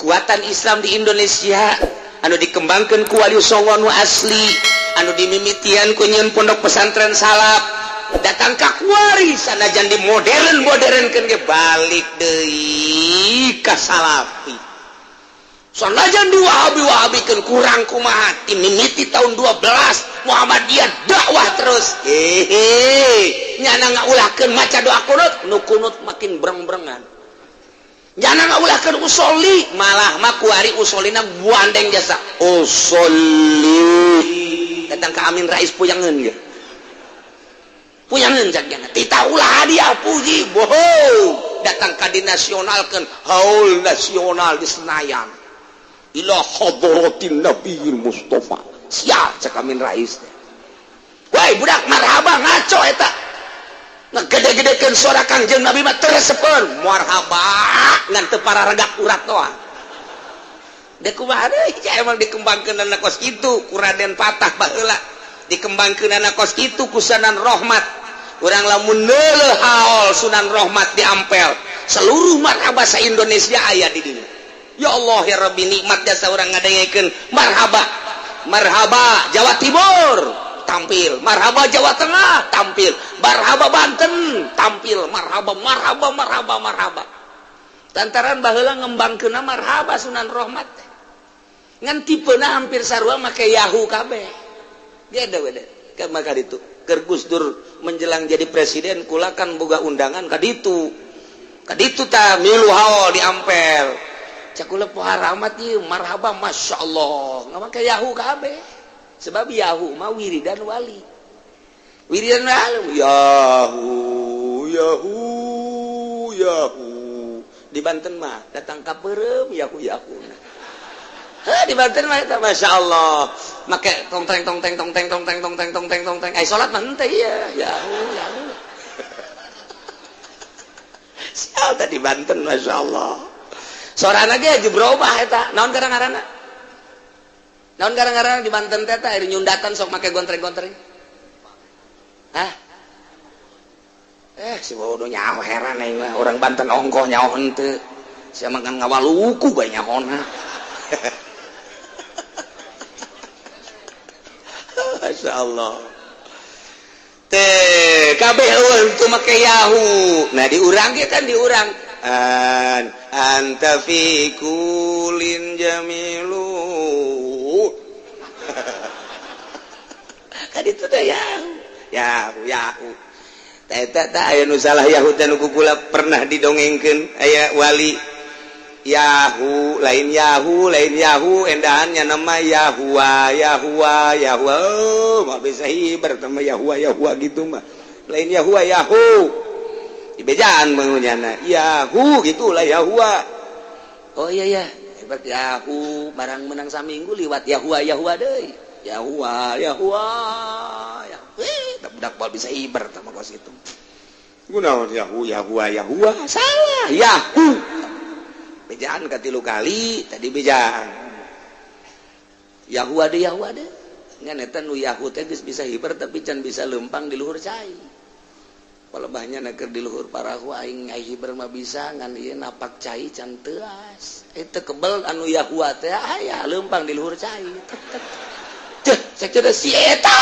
kekuatan Islam di Indonesia anu dikembangkan ku wali songo nu asli anu dimimitian ku nyeun pondok pesantren salaf datang ka kuari sanajan di modernkeun ge balik deui ka salafi sanajan di wahabi-wahabikeun kurang kumaha ti mimiti tahun 12 Muhammadiyah dakwah terus nyana ngaulahkeun maca doa kunut nu kunut makin breng-brengan nyana ngaulahkeun usolli malah mah kuari usolina buandeng jasa usolli datang ka Amin Rais puyangeun ge puyangeun jagana tita ulah hadiah puji bohong datang ka dinasionalkeun haul nasional di Senayan ila hadratin Nabiyil Mustafa sia cek Amin Rais teh woi budak marhaba ngaco eta ngegede-gedekeun suara Kangjeng Nabi mah teresepeun marhaba ngan teu pararagak urat doang dek kumaha deui emang dikembangkeun anak kos kitu ku Raden Patah baheula dikembangkeun anak kos kitu ku Sunan Rohmat urang lamun neuleuh haol Sunan Rohmat di Ampel seluruh marhaba sa Indonesia aya di dieu ya Allah ya Rabbi nikmat jasa urang ngadengekeun marhaba marhaba Jawa Timur tampil marhaba Jawa Tengah tampil marhaba Banten tampil marhaba lantaran baheula ngembangkeun marhaba Sunan Rohmat ngan tipeuna hampir sarua make Yahoo kabeh gede ka maka ditu keur Gus Dur menjelang jadi presiden kula kan boga undangan ka ditu ta milu haul di Ampel cakula pohara amat ieu marhaba masyaallah ngamake Yahoo kabeh sebab Yahoo mah wiridan wali Yahoo di Banten mah datang ka peureum Yahoo di Banten mah eta masyaallah make tong teng ai salat mah henteu Yahoo sial tadi Banten masyaallah sorana ge aju berubah eta naon garang-garangna di Banten teh eta iri nyundatan sok make gontreng-gontreng si bodoh nyaho heran aing mah orang Banten ongkoh nyaho henteu sia makan ngawaluku bae nyahona masyaallah teh kabeh eueuh teu make Yahoo nah diurang ge kan diurang anta fi kulin jamilu kan itu dah Yahoo eta aya nu salah Yahoo teh nu kula pernah didongengkeun aya wali Yahoo lain Yahoo endahannya nama Yahua mah bisa hibar sama Yahua gitu mah lain Yahoo dibejaan mengunyana Yahoo gitulah Yahua oh iya hebat Yahoo barang menang saminggu liwat Yahua deui Yahua budak bal bisa ibar sama kos itu kunaon Yahua salah Yahoo bejaan katilu kali tadi bejaan Yahua deh ngan eta nu Yahoo teh geus bisa hibar tapi can bisa lempang di luhur cai kalau banyak nakeur di luhur parahu aing hibar mah bisa ngan ieu napak cai can teuas eta kebel anu Yahua teh aya lempang di luhur cai teh cek teh si eta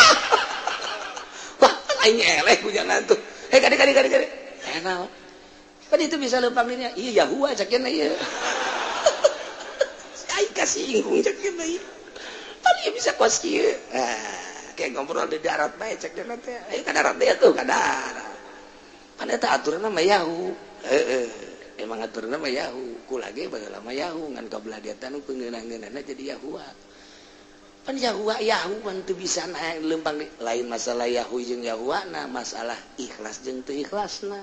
wah aing eleh kujangan tuh kade enak kan itu bisa lempang ini iya Yahua cekna ieu aing kasih ingkung cekna ieu tadi bisa kos kieu kayak ngobrol di darat bae cekna teh ka darat teh tuh ka darat kan eta aturanna mah Yahoo emang aturanna mah Yahoo ku lagi baheula mah Yahoo ngan kabelah dia tanu peungeunang-ngeunana jadi Yahua pan Yahua pan teu bisa naik lempang lain masalah Yahoo jeung Yahuana masalah ikhlas jeung teu ikhlasna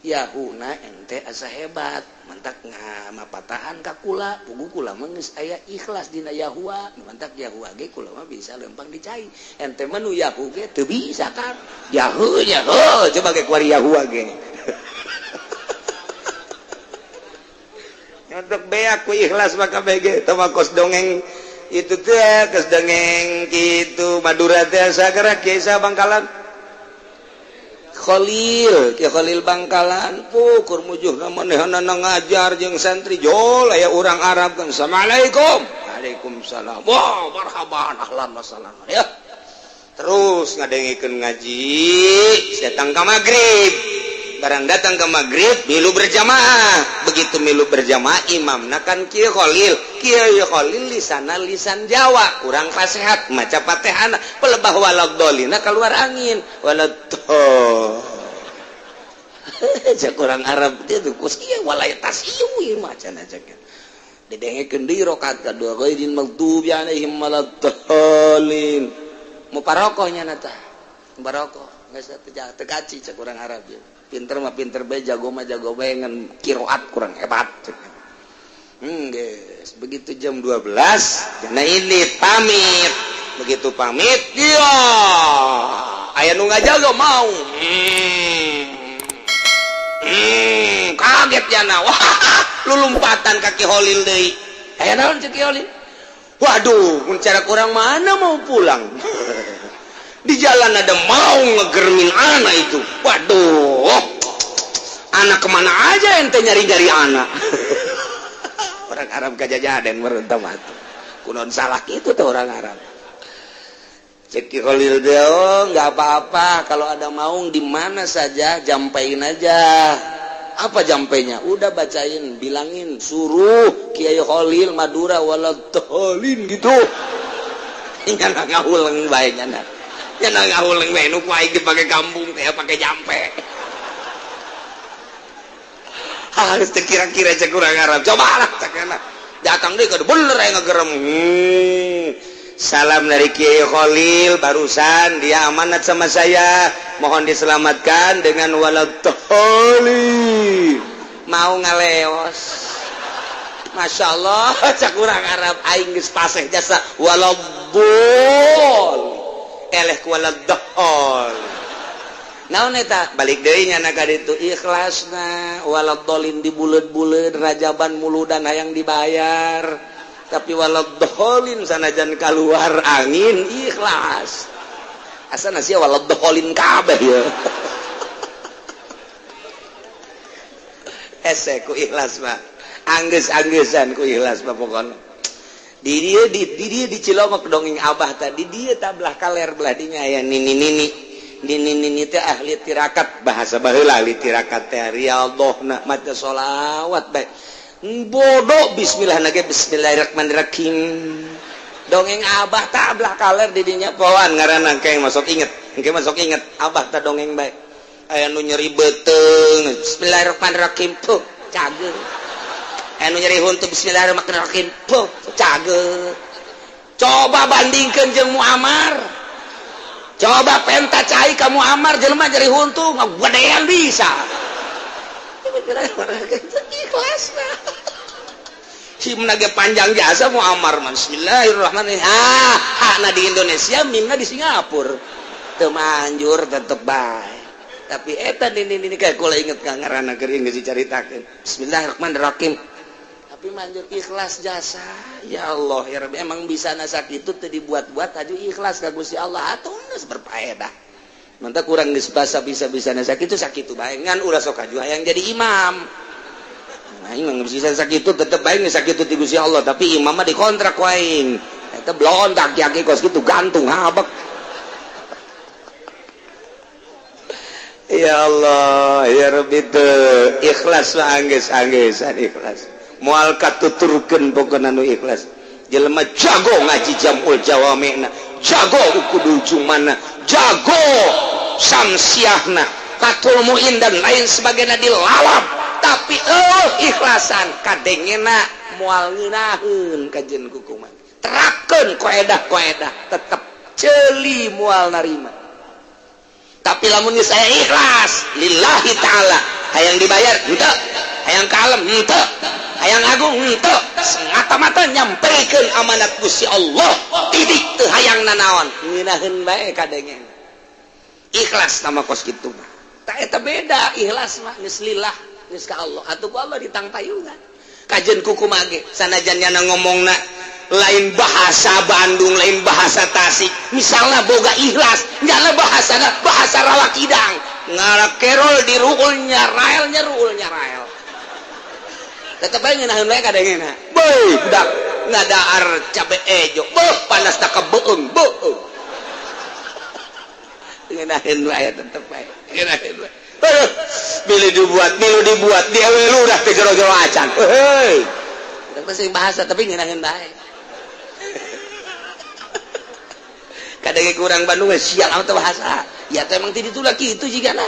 Yahuna ente asa hebat mantak ngamapatahan ka kula pugu kula mah geus aya ikhlas dina Yahua mantak Yahua ge kula mah bisa lempang dicai ente mah nu Yahoo ge teu bisa kan Yahoo coba ge kuari Yahua ge nyodok beak ku ikhlas mah kabeh ge teu mah kos dongeng itu teh kos dongeng kitu Madura teh sagara Kiai Bangkalan Khalil Bangkalan pukur mujuh manehna ngajar jeung santri jol aya urang Arab kan assalamualaikum waalaikumsalam wah marhaban ahlan wa sahlan ya terus ngadengikeun ngaji datang ka magrib barang datang ke maghrib milu berjamaah begitu milu berjamaah imamna kan kieu Khalil lisan Jawa kurang fasehat maca Fatihana pelebah waladhdallina keluar angin waladhdall cek kurang Arab itu kus ieu walayatas ieu macana cek didengekeun deui rakaat kadua ghairil maghdubi alaihim waladdallin mau parokohnya nata barokoh geus teu kaci cek kurang Arab ya pinter mah pinter bae jago mah jago bae ngan qiraat kurang hebat guys begitu jam 12 cenah ini pamit begitu pamit dia aya nu ngajaga mau kaget jana wah lulumpatan kaki Holil deui aya naon cek Holil waduh mun cara kurang mana mau pulang di jalan ada mau ngegermin anak itu waduh anak kemana aja ente nyari-nyari anak orang Arab kajajaden merentah matu kunon salah itu tuh orang Arab cek Khalil dia nggak apa-apa kalau ada maung di mana saja jampein aja apa jampainya udah bacain bilangin suruh Kiai Khalil Madura waladhdallin gitu nyana ngahuleng bae nyana ngahuleng bae nu kuai pakai kampung teh pakai jampe harus kira-kira cek kurang Arab cobalah cekana datang deh kada bener aya ngagerem salam dari Kiai Khalil barusan dia amanat sama saya mohon diselamatkan dengan waladhdallin mau ngaleos Masya Allah cek kurang Arab aing geus paseh jasa waladdallin eleh ku waladdallin naon eta balik deui nya ka ditu ikhlasna waladdallin di buleud-buleud rajaban muludan hayang dibayar tapi waladdallin sanajan keluar angin ikhlas asana sia waladdallin kabeh ya ese ku ikhlas mah anggeus-anggeuzan ku ikhlas mah pokona di dia di Cilomok dongeng abah tadi dia tablah kaler belah dinya aya nini teh ahli tirakat bahasa baheula ahli tirakat teh riyadhna maca sholawat bae bodoh bismillah ge bismillahirrahmanirrahim dongeng abah tablah kaler di dinya poan ngaranna engke masuk inget abah teh dongeng bae aya nu nyeri beuteung bismillahirrahmanirrahim tuh cageut anu nyeri huntu bismillahirrahmanirrahim puh cageut coba bandingkeun jeung Muammar coba penta cai ka Muammar jelema nyeri huntu ngagedean bisa ikhlas himna ge panjang jasa Muammar bismillahirrahmanirrahim hakna di Indonesia mimna di Singapura teu manjur tetep bae tapi eta ini kayak kula inget ka ngaranna keur geus dicaritakeun bismillahirrahmanirrahim tapi manjur ikhlas jasa ya Allah ya Rabbi emang bisa nasak itu teu dibuat-buat aju ikhlas ka Gusti Allah atuh geus berfaedah mantap kurang geus bisa nasak itu sakitu bae ngan ulah sok aju hayang jadi imam nah imam bisa sakitu tetep bae geus sakitu ti Gusti Allah tapi imam mah dikontrak ku aing eta blontak kiaki kos kitu gantung habek ya Allah ya Rabbi teu ikhlas mah anggeus-anggeusan ikhlas moal katuturkeun pokona nu ikhlas jelema jago ngaji jamul jawami'na jago ukudu ujungna jago samsiahna katul muin dan lain sebagainya dilalap tapi ikhlasan kadengena moal ngeunaheun kajen kukuman terapkeun qaedah tetep ceuli moal narima tapi lamun geus aya ikhlas lillahi ta'ala hayang dibayar henteu hayang kalem henteu hayang agung henteu semata-mata nyampeikeun amanat Gusti Allah tidik teu hayang nanaon ngeunaheun bae kadengena ikhlas nama kos kitu mah ta eta beda ikhlas mah geus lillah geus ka Allah atuh ku Allah ditangtayungan kajen kuku mage sanajan nyana ngomongna lain bahasa Bandung lain bahasa Tasik misalnya boga ikhlas nyana bahasa rawakidang ngarak kerol di ruulnya rael tetep aja ngeunaheun wae kadengena beuh budak ngadaar cabe ejo beuh panas tak kebeung beuh ngeunaheun wae tetep ae ngeunaheun wae Bilu dibuat dia lu udah tegero-gero acan heuy udah pasti bahasa tapi ngeunaheun bae kadang kurang Bandung sial amat bahasa ya teh emang ti ditu laki itu jigana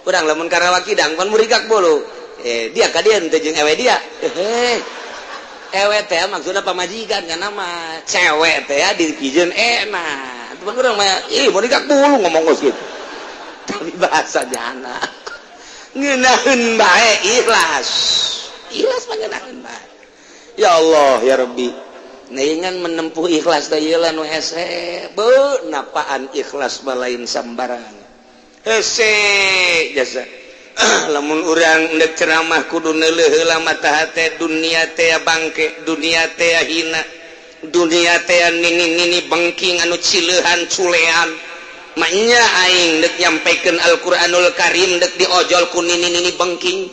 urang lamun Karawaki dang pan murigak bolo dia kadian teh jeung ewe dia ewe teh maksudna pamajikan kana mah cewek teh dipijeun enak teman urang mah murigak bulu ngomong geus kitu tapi bahasa jana ngeunaheun bae ikhlas mah ngeunaheun bae ya Allah ya Rabbi naingan menempuh ikhlas teh ieu nu hese beuh napaan ikhlas mah lain sambarangan hese jasa lamun urang ndek ceramah kudu neuleuh heula mata hate dunia teh bangke dunia teh hina dunia teh nini bengking anu cileuhan culean maknya aing ndek nyampikeun Al-Qur'anul Karim ndek diojol ku nini bengking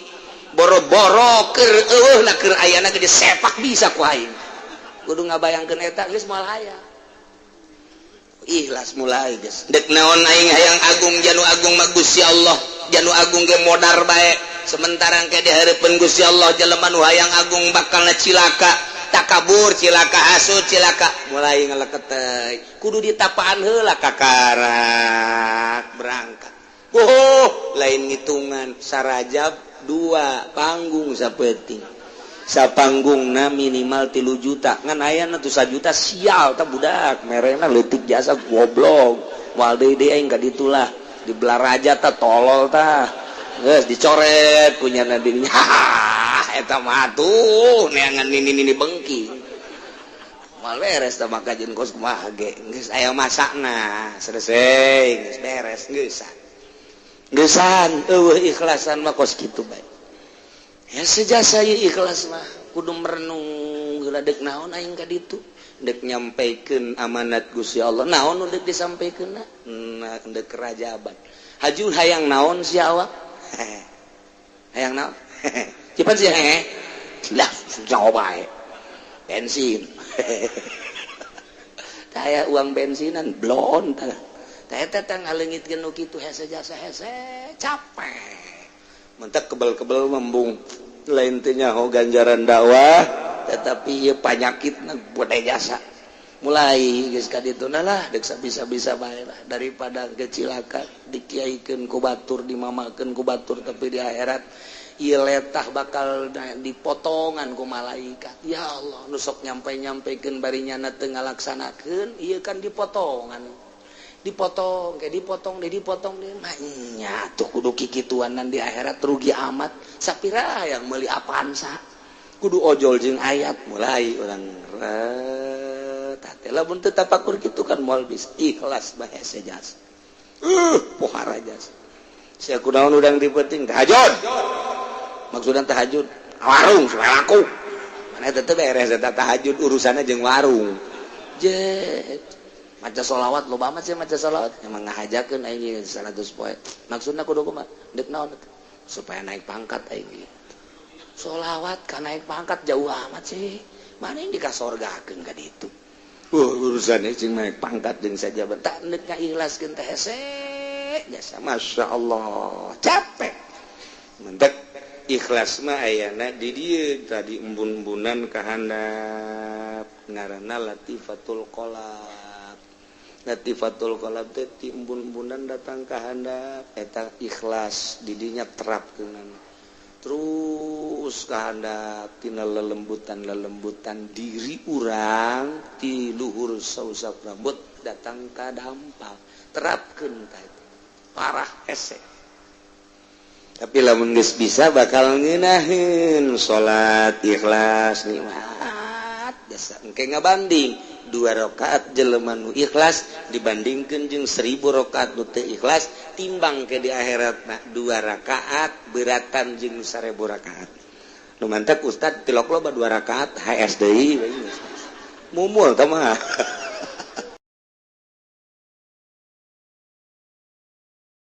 boro-boro keur eueuhna keur ayana ge disepak bisa ku aing kudu ngabayangkeun eta geus moal aya ikhlas mulai geus dek naon aing hayang agung janu agung mah Gusti Allah janu agung ge modar bae sementara engke dihareupeun Gusti Allah jelema nu hayang agung bakalna cilaka takabur cilaka hasud cilaka mulai ngaleket teh kudu ditapaan heula kakarak berangkat lain ngitungan sarajab 2 panggung sapeting sapanggungna minimal 3 juta ngan ayana tuh 1 juta sial tah budak merena leutik jasa goblok moal deui aing ka ditulah di Belaraja tah tolol tah geus dicoret punyana dirinya eta mah atuh neangan nini bengking moal beres tah maka jeung kos kumaha ge geus aya masakna selesai geus beres geusan eueuh ikhlasan mah kos kitu bae ya sejasa ieu ikhlas mah kudu merenung geula dek naon aing ka ditu dek nyampaikeun amanat Gusti Allah naon nu dek disampaikeunna dek kerajaban hajul hayang naon si awak hayang naon cipan sih lah jauh bae bensin taya uang bensinan blon tah eta teh ngaleungitkeun nu kitu hese jasa hese capek mentek kebel-kebel membung lain teh nyaho ganjaran dakwah tetapi ieu panyakitna bodai jasa mulai geus ka dituna lah dek sabisa-bisa bae lah daripada kecilaka dikiaikeun ku batur dimamakeun ku batur tapi di akhirat ieu letah bakal dipotongan ku malaikat ya Allah nu sok nyampe-nyampekeun barinyana teu ngalaksanakeun ieu kan dipotongan dipotong deh maknya tuh kudu kikituanan di akhirat rugi amat sapira yang meuli apaan sa kudu ojol jeung ayat mulai urang tah lamun teu tapakur kitu kan moal bisa ikhlas bae sejas pohara jas sia kunaon udang dipenting tahajud maksudna tahajud warung supaya laku mana teh beres eta tahajud urusanna jeung warung jet maca sholawat loba amat sih maca sholawat emang ngahajakeun aing 100 poe maksudna kudu kumaha deuk naon supaya naik pangkat aing sholawat ka naik pangkat jauh amat sih mana yang dikasorgakeun ka ditu urusannya jeung naik pangkat jeung sajabat tak neuk ngaikhlaskeun teh hese jasa masyaallah capek mentek ikhlas mah ayana di dieu tadi embun-embunan ka handap ngaranna latifatul qalb Latifatul qalb teh ti embun-embunan datang ka handap eta ikhlas didinya terapkeun terus ka handap tina lelembutan diri urang ti luhur sausap rambut datang ka dampal terapkeun tah parah hese tapi lamun geus bisa bakal ngeunaheun salat ikhlas nikmat jasa engke ngabanding 2 rakaat jelema nu ikhlas dibandingkeun jeung 1000 rakaat nu teu ikhlas timbang ke di akhiratna 2 rakaat beratan jeung 1000 rakaat nu mantep ustad tilok loba 2 rakaat HS deui mumul tah mah